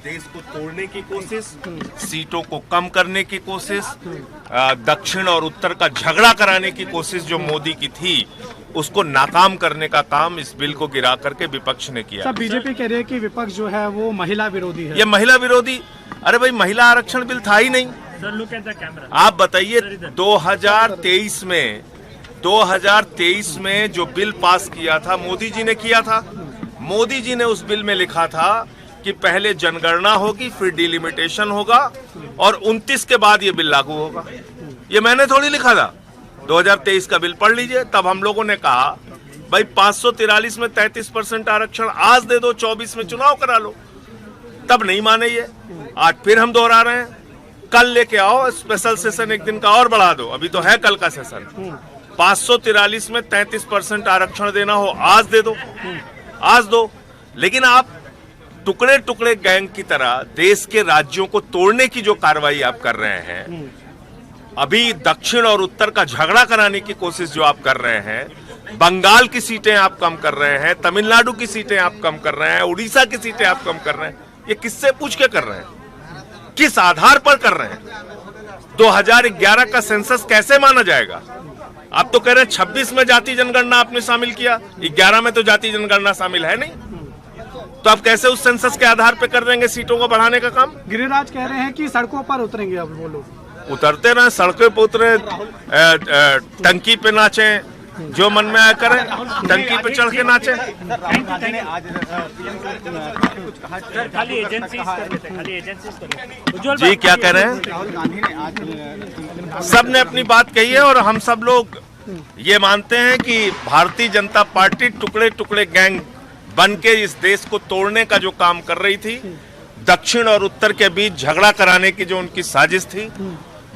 देश को तोड़ने की कोशिश, सीटों को कम करने की कोशिश, दक्षिण और उत्तर का झगड़ा कराने की कोशिश जो मोदी की थी, उसको नाकाम करने का काम इस बिल को गिरा करके विपक्ष ने किया। सब बीजेपी कह रही है कि विपक्ष जो है वो महिला विरोधी है। ये महिला विरोधी, अरे भाई महिला आरक्षण बिल था ही नहीं। आप बताइए 2023 में जो बिल पास किया था मोदी जी ने किया था। मोदी जी ने उस बिल में लिखा था कि पहले जनगणना होगी, फिर डिलिमिटेशन होगा और 29 के बाद ये बिल लागू होगा। ये मैंने थोड़ी लिखा था। 2023 का बिल पढ़ लीजिए। तब हम लोगों ने कहा भाई 543 में 33% आरक्षण आज दे दो, 24 में चुनाव करा लो। तब नहीं माने ये। आज फिर हम दोहरा रहे हैं, कल लेके आओ स्पेशल सेशन, एक दिन का और बढ़ा दो। अभी तो है कल का सेशन। 543 में 33% आरक्षण देना हो आज दे दो, आज दो। लेकिन आप टुकड़े टुकड़े गैंग की तरह देश के राज्यों को तोड़ने की जो कार्रवाई आप कर रहे हैं, अभी दक्षिण और उत्तर का झगड़ा कराने की कोशिश जो आप कर रहे हैं, बंगाल की सीटें आप कम कर रहे हैं, तमिलनाडु की सीटें आप कम कर रहे हैं, उड़ीसा की सीटें आप कम कर रहे हैं, ये किससे पूछ के कर रहे हैं? किस आधार पर कर रहे हैं? 2011 का सेंसस कैसे माना जाएगा? आप तो कह रहे हैं 26 में जाति जनगणना आपने शामिल किया, 11 में तो जाति जनगणना शामिल है नहीं। तो आप कैसे उस सेंसस के आधार पर कर देंगे सीटों को बढ़ाने का काम? गिरिराज कह रहे हैं कि सड़कों पर उतरेंगे अब वो लोग। उतरते रहे, सड़कों पे उतरे, टंकी पे नाचे, जो मन में आया करें, टंकी पे चढ़ के नाचे। जी क्या कह रहे हैं? सब ने अपनी बात कही है और हम सब लोग ये मानते हैं कि भारतीय जनता पार्टी टुकड़े टुकड़े गैंग बन के इस देश को तोड़ने का जो काम कर रही थी, दक्षिण और उत्तर के बीच झगड़ा कराने की जो उनकी साजिश थी,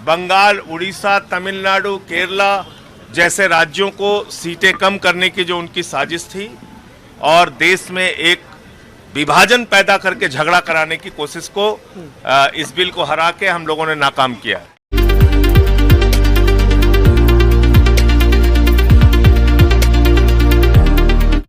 बंगाल, उड़ीसा, तमिलनाडु, केरला जैसे राज्यों को सीटें कम करने की जो उनकी साजिश थी और देश में एक विभाजन पैदा करके झगड़ा कराने की कोशिश को इस बिल को हरा के हम लोगों ने नाकाम किया।